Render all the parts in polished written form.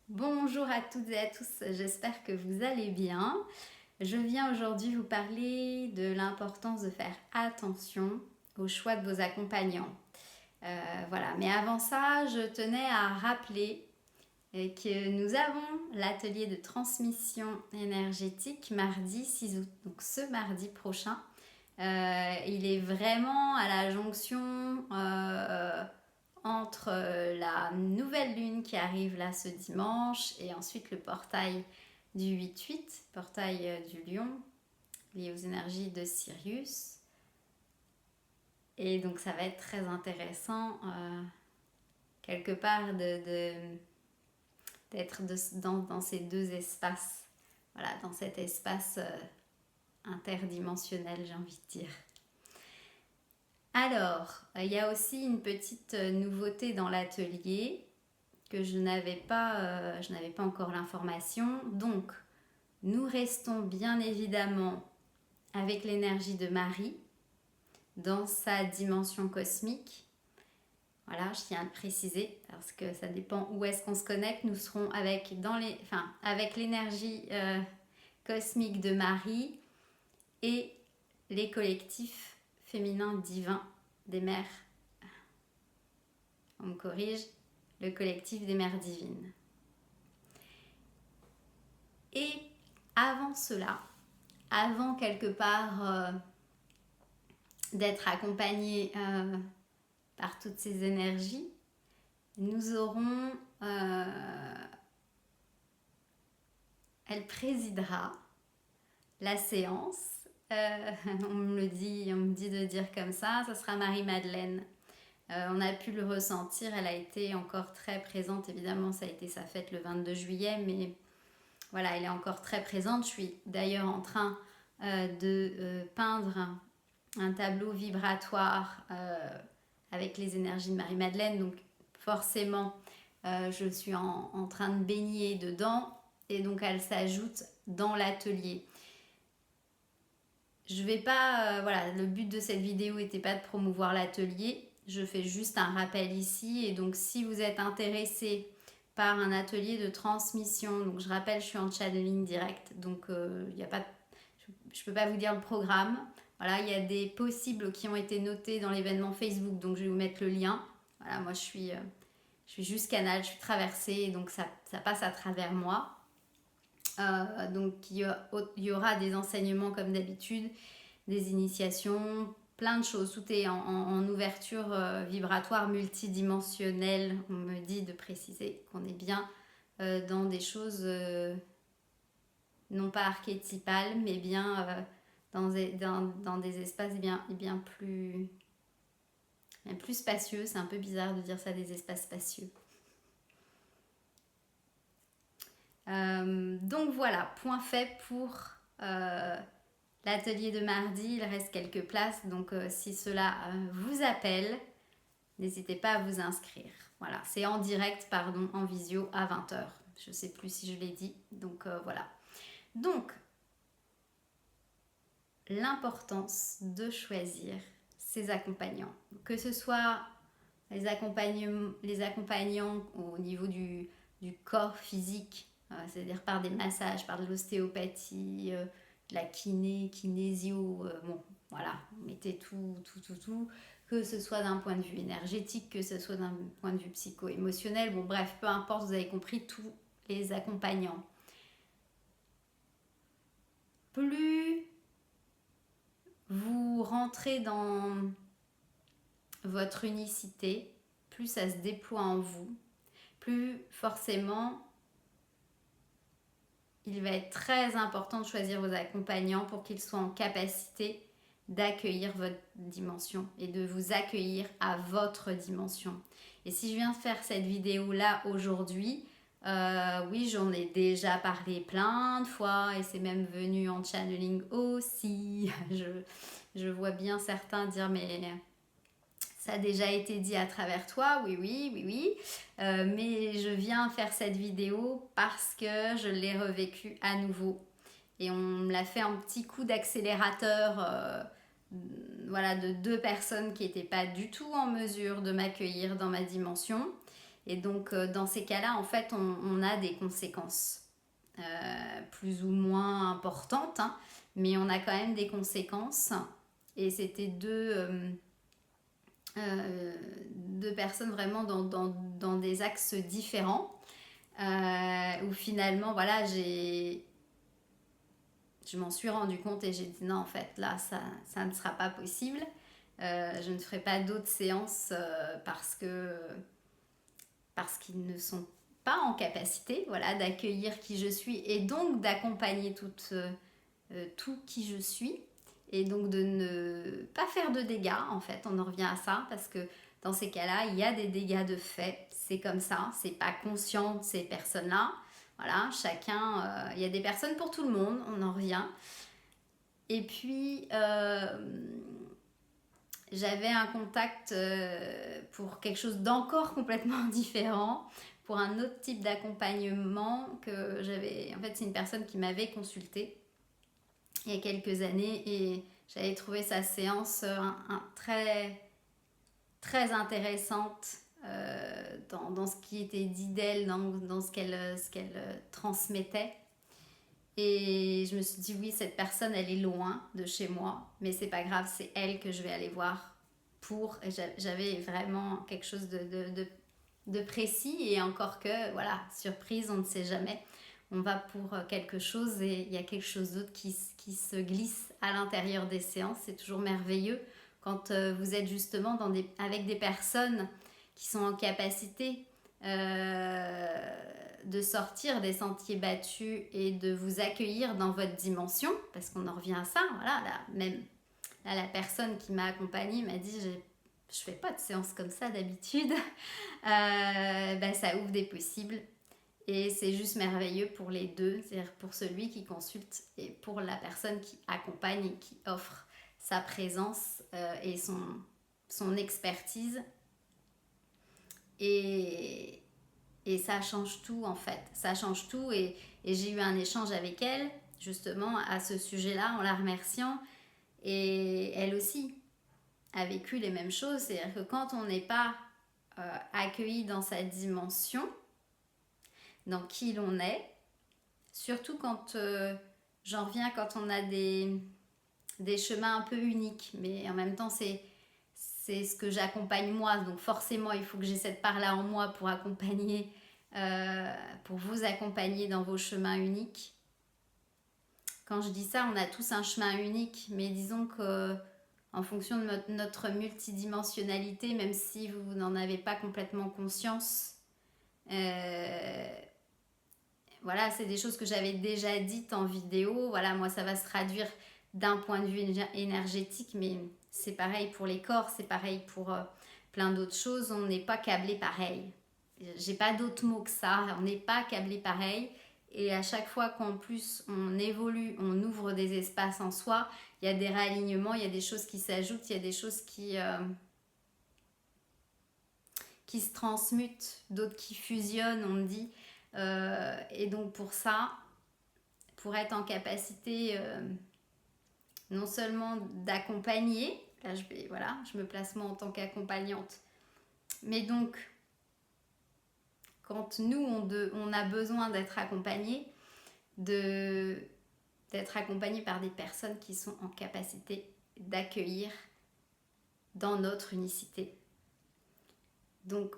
Bonjour à toutes et à tous, j'espère que vous allez bien. Je viens aujourd'hui vous parler de l'importance de faire attention au choix de vos accompagnants. Voilà, mais avant ça, je tenais à rappeler que nous avons l'atelier de transmission énergétique mardi 6 août, donc ce mardi prochain. Il est vraiment à la jonction entre la nouvelle lune qui arrive là ce dimanche et ensuite le portail du 8-8, portail du lion, lié aux énergies de Sirius. Et donc ça va être très intéressant quelque part d'être dans ces deux espaces, voilà, dans cet espace interdimensionnel, j'ai envie de dire. Alors, il y a aussi une petite nouveauté dans l'atelier que je n'avais pas encore l'information. Donc, nous restons bien évidemment avec l'énergie de Marie dans sa dimension cosmique. Voilà, je tiens à le préciser parce que ça dépend où est-ce qu'on se connecte. Nous serons avec l'énergie cosmique de Marie et les collectifs féminins divins des mères. On me corrige, le collectif des mères divines. Et avant cela, avant quelque part d'être accompagné par toutes ces énergies, nous aurons, elle présidera la séance. On me dit de dire comme ça sera Marie-Madeleine. On a pu le ressentir, elle a été encore très présente, évidemment ça a été sa fête le 22 juillet, mais voilà, elle est encore très présente. Je suis d'ailleurs en train de peindre un tableau vibratoire avec les énergies de Marie-Madeleine, donc forcément je suis en train de baigner dedans et donc elle s'ajoute dans l'atelier. Je vais pas, voilà, le but de cette vidéo n'était pas de promouvoir l'atelier, je fais juste un rappel ici et donc si vous êtes intéressé par un atelier de transmission, donc je rappelle je suis en channeling direct, donc je ne peux pas vous dire le programme. Voilà, il y a des possibles qui ont été notés dans l'événement Facebook, donc je vais vous mettre le lien. Voilà, moi je suis juste canal, je suis traversée, donc ça passe à travers moi. Donc il y aura des enseignements comme d'habitude, des initiations, plein de choses. Tout est en ouverture vibratoire multidimensionnelle. On me dit de préciser qu'on est bien dans des choses non pas archétypales, mais bien dans des espaces bien plus spacieux. C'est un peu bizarre de dire ça, des espaces spacieux. Donc voilà, point fait pour l'atelier de mardi. Il reste quelques places, donc si cela vous appelle, n'hésitez pas à vous inscrire. Voilà, c'est en direct, en visio à 20h. Je ne sais plus si je l'ai dit, donc voilà. Donc, l'importance de choisir ses accompagnants, que ce soit les accompagnants au niveau du corps physique, c'est-à-dire par des massages, par de l'ostéopathie, de la kinésio, bon, voilà, mettez tout, que ce soit d'un point de vue énergétique, que ce soit d'un point de vue psycho-émotionnel, bon bref, peu importe, vous avez compris, tous les accompagnants. Plus vous rentrez dans votre unicité, plus ça se déploie en vous, plus forcément il va être très important de choisir vos accompagnants pour qu'ils soient en capacité d'accueillir votre dimension et de vous accueillir à votre dimension. Et si je viens de faire cette vidéo là aujourd'hui, oui, j'en ai déjà parlé plein de fois et c'est même venu en channeling aussi. Je vois bien certains dire mais ça a déjà été dit à travers toi, oui. Mais je viens faire cette vidéo parce que je l'ai revécu à nouveau. Et on me l'a fait un petit coup d'accélérateur voilà, de deux personnes qui n'étaient pas du tout en mesure de m'accueillir dans ma dimension. Et donc, dans ces cas-là, en fait, on a des conséquences plus ou moins importantes, hein, mais on a quand même des conséquences. Et c'était deux personnes vraiment dans des axes différents, où finalement, voilà, je m'en suis rendu compte et j'ai dit non, en fait, là, ça ne sera pas possible. Je ne ferai pas d'autres séances parce qu'ils ne sont pas en capacité, voilà, d'accueillir qui je suis et donc d'accompagner tout qui je suis, et donc de ne pas faire de dégâts. En fait, on en revient à ça, parce que dans ces cas-là, il y a des dégâts de fait, c'est comme ça, c'est pas conscient de ces personnes-là. Voilà, chacun, il y a des personnes pour tout le monde, on en revient. Et puis, j'avais un contact pour quelque chose d'encore complètement différent, pour un autre type d'accompagnement que j'avais. En fait, c'est une personne qui m'avait consultée il y a quelques années, et j'avais trouvé sa séance très, très intéressante dans ce qui était dit d'elle, dans ce qu'elle transmettait. Et je me suis dit, oui, cette personne, elle est loin de chez moi, mais c'est pas grave, c'est elle que je vais aller voir pour. Et j'avais vraiment quelque chose de précis, et encore que, voilà, surprise, on ne sait jamais. On va pour quelque chose et il y a quelque chose d'autre qui se glisse à l'intérieur des séances. C'est toujours merveilleux quand vous êtes justement avec des personnes qui sont en capacité de sortir des sentiers battus et de vous accueillir dans votre dimension, parce qu'on en revient à ça. Voilà, là, la personne qui m'a accompagnée m'a dit, je fais pas de séance comme ça d'habitude. Ça ouvre des possibles, et c'est juste merveilleux pour les deux, c'est-à-dire pour celui qui consulte et pour la personne qui accompagne et qui offre sa présence et son expertise. Et ça change tout, en fait, ça change tout. Et j'ai eu un échange avec elle justement à ce sujet-là, en la remerciant, et elle aussi a vécu les mêmes choses. C'est-à-dire que quand on n'est pas accueilli dans sa dimension, dans qui l'on est, surtout quand j'en reviens, quand on a des chemins un peu uniques, mais en même temps c'est ce que j'accompagne moi, donc forcément il faut que j'ai cette part-là en moi pour accompagner, pour vous accompagner dans vos chemins uniques. Quand je dis ça, on a tous un chemin unique, mais disons que en fonction de notre multidimensionnalité, même si vous n'en avez pas complètement conscience, voilà, c'est des choses que j'avais déjà dites en vidéo. Voilà, moi ça va se traduire d'un point de vue énergétique, mais c'est pareil pour les corps, c'est pareil pour plein d'autres choses. On n'est pas câblé pareil. J'ai pas d'autres mots que ça. On n'est pas câblé pareil. Et à chaque fois qu'en plus on évolue, on ouvre des espaces en soi, il y a des réalignements, il y a des choses qui s'ajoutent, il y a des choses qui se transmutent, d'autres qui fusionnent, on dit. Et donc pour ça, pour être en capacité non seulement d'accompagner, là je me place moi en tant qu'accompagnante, mais donc quand nous on a besoin d'être accompagnés, d'être accompagnés par des personnes qui sont en capacité d'accueillir dans notre unicité. Donc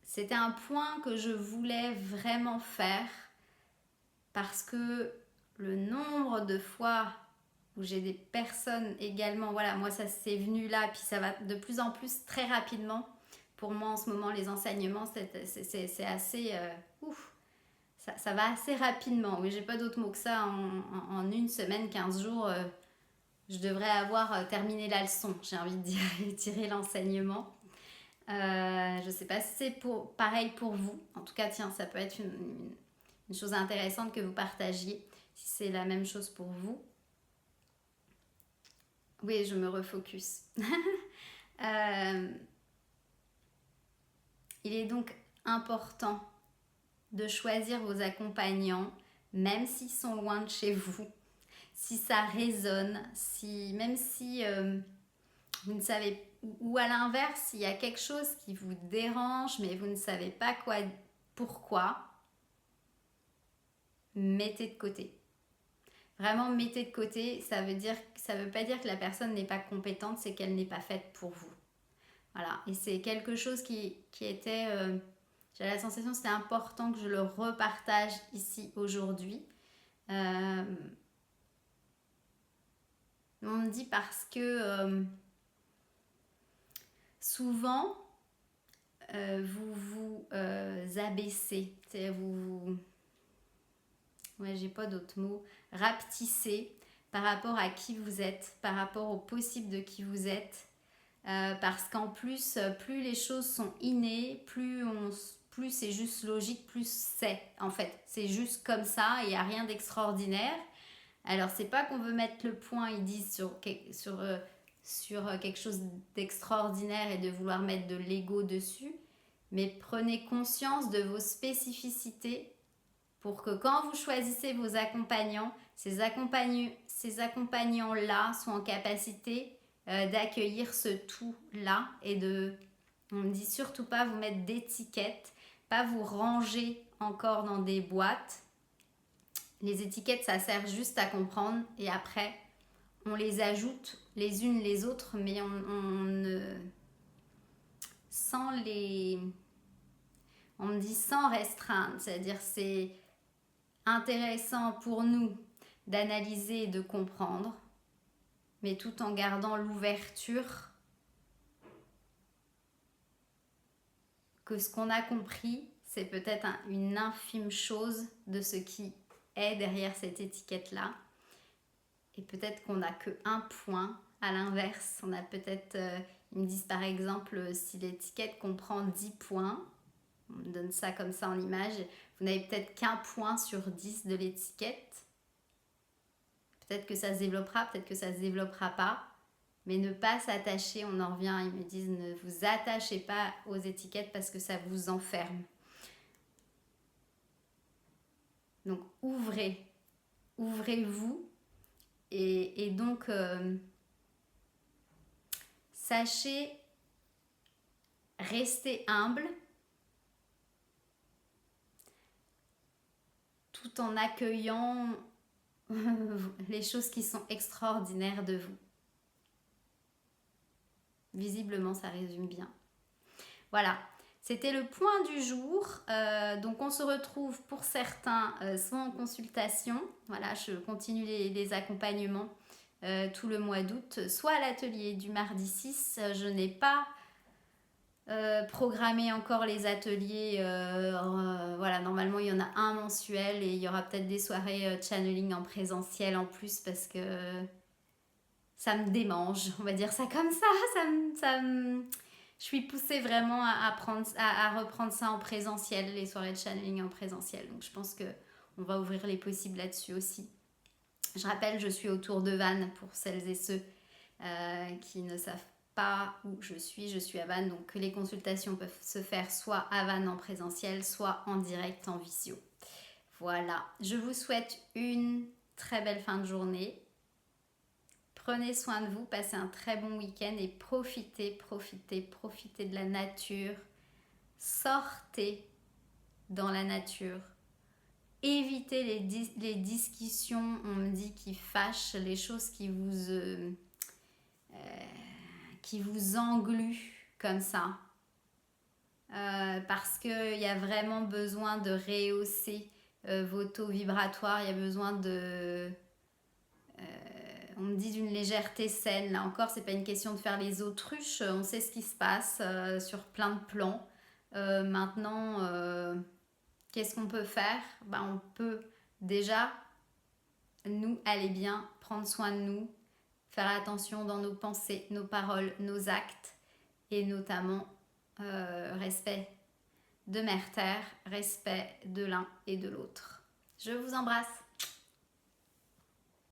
c'était un point que je voulais vraiment faire, parce que le nombre de fois où j'ai des personnes également, voilà, moi ça s'est venu là, puis ça va de plus en plus très rapidement. Pour moi en ce moment, les enseignements, c'est assez... ça va assez rapidement. Oui, j'ai pas d'autre mot que ça. En une semaine, 15 jours, je devrais avoir terminé la leçon, j'ai envie de dire, et tiré l'enseignement. Je sais pas si c'est pareil pour vous. En tout cas, tiens, ça peut être une chose intéressante que vous partagiez, si c'est la même chose pour vous. Oui, je me refocus. Il est donc important de choisir vos accompagnants, même s'ils sont loin de chez vous, si ça résonne, même si vous ne savez, ou à l'inverse, il y a quelque chose qui vous dérange, mais vous ne savez pas pourquoi, mettez de côté. Vraiment, mettez de côté, ça veut pas dire que la personne n'est pas compétente, c'est qu'elle n'est pas faite pour vous. Voilà, et c'est quelque chose qui était, j'avais la sensation que c'était important que je le repartage ici aujourd'hui. On me dit parce que souvent, vous vous abaissez, c'est-à-dire ouais, j'ai pas d'autres mots, rapetissez par rapport à qui vous êtes, par rapport au possible de qui vous êtes, parce qu'en plus, plus les choses sont innées, plus c'est juste logique, plus c'est, en fait, c'est juste comme ça, il n'y a rien d'extraordinaire. Alors, c'est pas qu'on veut mettre le point, ils disent, sur quelque chose d'extraordinaire et de vouloir mettre de l'ego dessus, mais prenez conscience de vos spécificités pour que quand vous choisissez vos accompagnants, ces accompagnants-là sont en capacité d'accueillir ce tout-là et on ne dit surtout pas vous mettre d'étiquettes, pas vous ranger encore dans des boîtes. Les étiquettes, ça sert juste à comprendre et après, on les ajoute les unes les autres, mais on ne... sans les... On me dit sans restreindre, c'est-à-dire c'est intéressant pour nous d'analyser et de comprendre, mais tout en gardant l'ouverture que ce qu'on a compris, c'est peut-être une infime chose de ce qui est derrière cette étiquette-là. Et peut-être qu'on n'a qu'un point. À l'inverse, on a peut-être, ils me disent par exemple, si l'étiquette comprend 10 points, on me donne ça comme ça en image, vous n'avez peut-être qu'un point sur 10 de l'étiquette. Peut-être que ça se développera, peut-être que ça se développera pas. Mais ne pas s'attacher, on en revient, ils me disent ne vous attachez pas aux étiquettes parce que ça vous enferme. Donc ouvrez-vous et donc sachez rester humble tout en accueillant les choses qui sont extraordinaires de vous. Visiblement, ça résume bien. Voilà, c'était le point du jour. Donc, on se retrouve pour certains soit en consultation. Voilà, je continue les accompagnements tout le mois d'août, soit à l'atelier du mardi 6. Je n'ai pas programmé encore les ateliers. Voilà, normalement, il y en a un mensuel et il y aura peut-être des soirées channeling en présentiel en plus parce que ça me démange, on va dire ça comme ça. Je suis poussée vraiment à reprendre ça en présentiel, les soirées de channeling en présentiel. Donc je pense qu'on va ouvrir les possibles là-dessus aussi. Je rappelle, je suis autour de Vannes pour celles et ceux qui ne savent pas où je suis à Vannes. Donc les consultations peuvent se faire soit à Vannes en présentiel, soit en direct en visio. Voilà, je vous souhaite une très belle fin de journée. Prenez soin de vous, passez un très bon week-end et profitez de la nature. Sortez dans la nature. Évitez les discussions, on me dit, qui fâchent, les choses qui vous engluent comme ça. Parce qu'il y a vraiment besoin de rehausser vos taux vibratoires, il y a besoin de... on me dit d'une légèreté saine. Là encore, c'est pas une question de faire les autruches. On sait ce qui se passe sur plein de plans. Maintenant, qu'est-ce qu'on peut faire? On peut déjà, nous, aller bien, prendre soin de nous, faire attention dans nos pensées, nos paroles, nos actes, et notamment respect de Mère Terre, respect de l'un et de l'autre. Je vous embrasse.